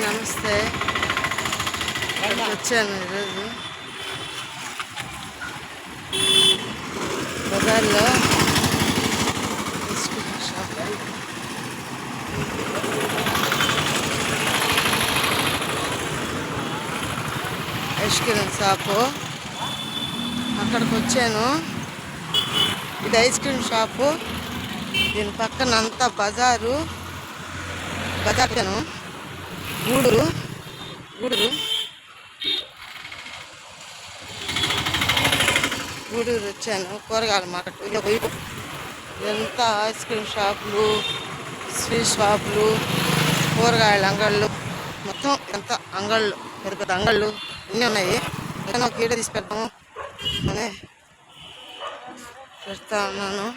నమస్తే. వచ్చాను ఈరోజు బజార్లో షాప్. ఐస్ క్రీమ్ షాపు అక్కడికి వచ్చాను. ఇది ఐస్ క్రీమ్ షాపు. దీని పక్కన అంతా బజారు. గూడూరు వచ్చాను. కూరగాయల మార్కెట్. ఎంత ఐస్ క్రీమ్ షాపులు, స్వీట్ షాపులు, కూరగాయల అంగళ్ళు, మొత్తం ఎంత అంగళ్ళు, పెద్ద పెద్ద అంగళ్ళు అన్నీ ఉన్నాయి. ఒక వీడియో తీసి పెడతాము అని పెడతా ఉన్నాను.